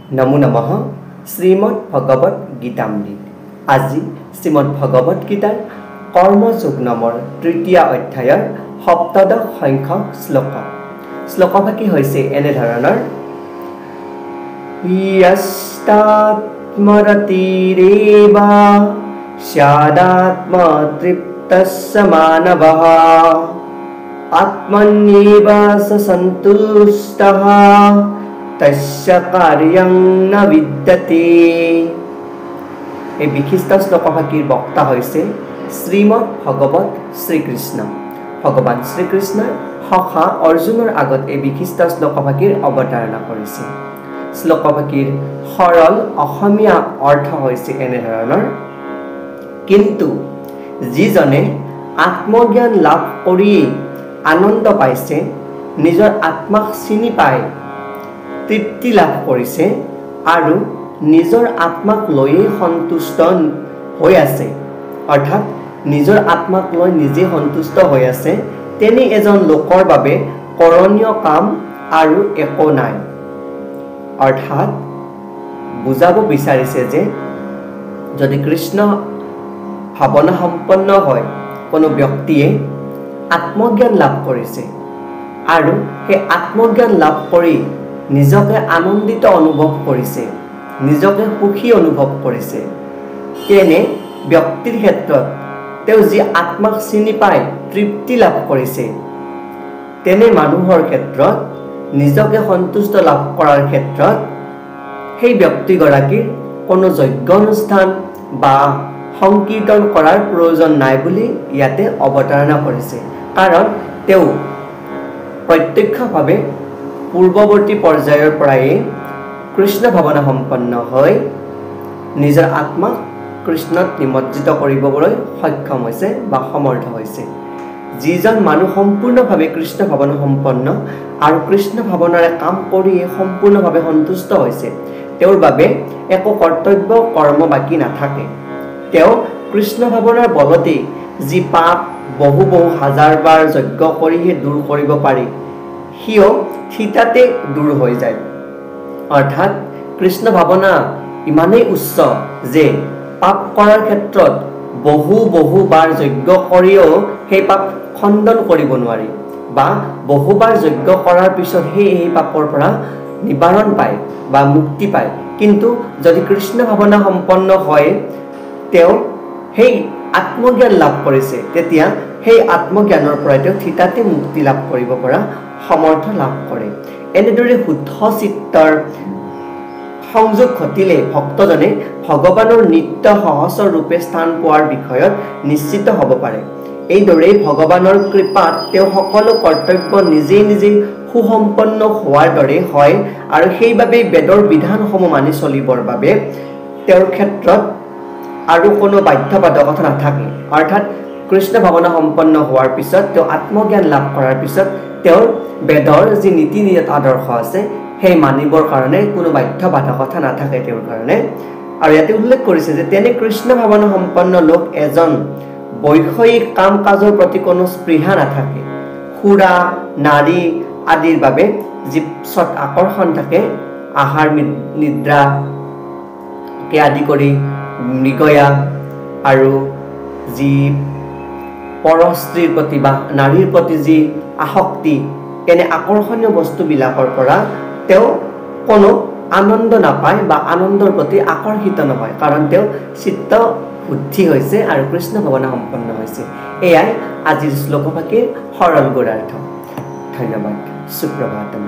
नमो नमः श्रीमद् भगवत गीतामृत আজি শ্ৰীমদ্ ভগৱত গীতাৰ কৰ্মযোগ নামৰ তৃতীয় অধ্যায়ৰ সপ্তদশ সংখ্যক শ্লোকভাগী হৈছে এনে ধৰণৰ য়স্তাত্মৰতিৰেবা স্যাদাত্মতৃপ্তস্য মানবঃ আত্মন্যেব সন্তুষ্টঃ তস্য কাৰ্যং ন বিদ্যতে। এই বিশিষ্ট শ্লোকভাগীৰ বক্তা হৈছে শ্ৰীমদ্ ভগৱত শ্ৰীকৃষ্ণ। ভগৱান শ্ৰীকৃষ্ণই সখা অৰ্জুনৰ আগত এই বিশিষ্ট শ্লোকভাগীৰ অৱতাৰণা কৰিছে। শ্লোকভাগীৰ সৰল অসমীয়া অৰ্থ হৈছে এনে ধৰণৰ কিন্তু যিজনে আত্মজ্ঞান লাভ কৰিয়েই আনন্দ পাইছে, নিজৰ আত্মাক চিনি পাই তৃপ্তি লাভ কৰিছে আৰু নিজৰ আত্মাক লৈয়ে সন্তুষ্ট হৈ আছে, অৰ্থাৎ নিজৰ আত্মাক লৈ নিজে সন্তুষ্ট হৈ আছে, তেনে এজন লোকৰ বাবে কৰণীয় কাম আৰু একো নাই। অৰ্থাৎ বুজাব বিচাৰিছে যে যদি কৃষ্ণ ভাৱনা সম্পন্ন হয় কোনো ব্যক্তিয়ে আত্মজ্ঞান লাভ কৰিছে আৰু সেই আত্মজ্ঞান লাভ কৰি নিজকে আনন্দিত অনুভৱ কৰিছে, নিজকে সুখী অনুভৱ কৰিছে, তেনে ব্যক্তিৰ ক্ষেত্ৰত তেওঁ যি আত্মাক চিনি পাই তৃপ্তি লাভ কৰিছে, তেনে মানুহৰ ক্ষেত্ৰত নিজকে সন্তুষ্ট লাভ কৰাৰ ক্ষেত্ৰত সেই ব্যক্তিগৰাকীৰ কোনো যজ্ঞ অনুষ্ঠান বা সংকীৰ্তন কৰাৰ প্ৰয়োজন নাই বুলি ইয়াতে অৱতাৰণা কৰিছে। কাৰণ তেওঁ প্ৰত্যক্ষভাৱে পূৰ্বৱৰ্তী পৰ্যায়ৰ পৰাই কৃষ্ণ ভাৱনা সম্পন্ন হৈ নিজৰ আত্মাক কৃষ্ণত নিমজ্জিত কৰিবলৈ সক্ষম হৈছে বা সমৰ্থ হৈছে। যিজন মানুহ সম্পূৰ্ণভাৱে কৃষ্ণ ভাৱনা সম্পন্ন আৰু কৃষ্ণ ভাৱনাৰে কাম কৰি সম্পূৰ্ণভাৱে সন্তুষ্ট হৈছে, তেওঁৰ বাবে একো কৰ্তব্য কৰ্ম বাকী নাথাকে। তেওঁ কৃষ্ণ ভাৱনাৰ বলতে যি পাপ বহু হাজাৰ বাৰ যজ্ঞ কৰিহে দূৰ কৰিব পাৰি, সিও থিতাতে দূৰ হৈ যায়। অৰ্থাৎ কৃষ্ণ ভাৱনা ইমানেই উচ্চ যে পাপ কৰাৰ ক্ষেত্ৰত বহু বাৰ যজ্ঞ কৰিও সেই পাপ খণ্ডন কৰিব নোৱাৰি বা বহুবাৰ যজ্ঞ কৰাৰ পিছতহে সেই পাপৰ পৰা নিবাৰণ পায় বা মুক্তি পায়। কিন্তু যদি কৃষ্ণ ভাৱনা সম্পন্ন হয়, তেওঁ সেই আত্মজ্ঞান লাভ কৰিছে, তেতিয়া সেই আত্মজ্ঞানৰ পৰা তেওঁ থিতাতে মুক্তি লাভ কৰিব পৰা সমৰ্থ লাভ কৰে। এনেদৰে শুদ্ধ চিত্তৰ সংযোগ ঘটিলে ভক্তজনে ভগৱানৰ নিত্য সহচৰ ৰূপে স্থান পোৱাৰ বিষয়ত নিশ্চিত হ'ব পাৰে। এইদৰে ভগৱানৰ কৃপাত তেওঁ সকলো কৰ্তব্য নিজেই সুসম্পন্ন হোৱাৰ দৰে হয় আৰু সেইবাবে বেদৰ বিধানসমূহ মানি চলিবৰ বাবে তেওঁৰ ক্ষেত্ৰত আৰু কোনো বাধ্যবাধকতা নাথাকে। অৰ্থাৎ কৃষ্ণ ভাৱনা সম্পন্ন হোৱাৰ পিছত তেওঁ আত্মজ্ঞান লাভ কৰাৰ পিছত তেওঁৰ বেদৰ যি নীতি আদৰ্শ আছে সেই মানিবৰ কাৰণে কোনো বাধ্যবাধকতা নাথাকে তেওঁৰ কাৰণে। আৰু ইয়াতে উল্লেখ কৰিছে যে তেনে কৃষ্ণ ভাৱনা সম্পন্ন লোক এজন বৈষয়িক কাম কাজৰ প্ৰতি কোনো স্পৃহা নাথাকে। সুৰা নাৰী আদিৰ বাবে যি পিছত আকৰ্ষণ থাকে, আহাৰ নিদ্ৰাকে আদি কৰি মৃগয়া আৰু যি পৰস্ত্ৰীৰ প্ৰতি বা নাৰীৰ প্ৰতি যি আসক্তি, এনে আকৰ্ষণীয় বস্তুবিলাকৰ পৰা তেওঁ কোনো আনন্দ নাপায় বা আনন্দৰ প্ৰতি আকৰ্ষিত নহয়, কাৰণ তেওঁ চিত্ত বুদ্ধি হৈছে আৰু কৃষ্ণ ভাৱনা সম্পন্ন হৈছে। এয়াই আজিৰ শ্লোকভাগীৰ সৰল গুণাৰ্থ। ধন্যবাদ। সুপ্ৰভাতম।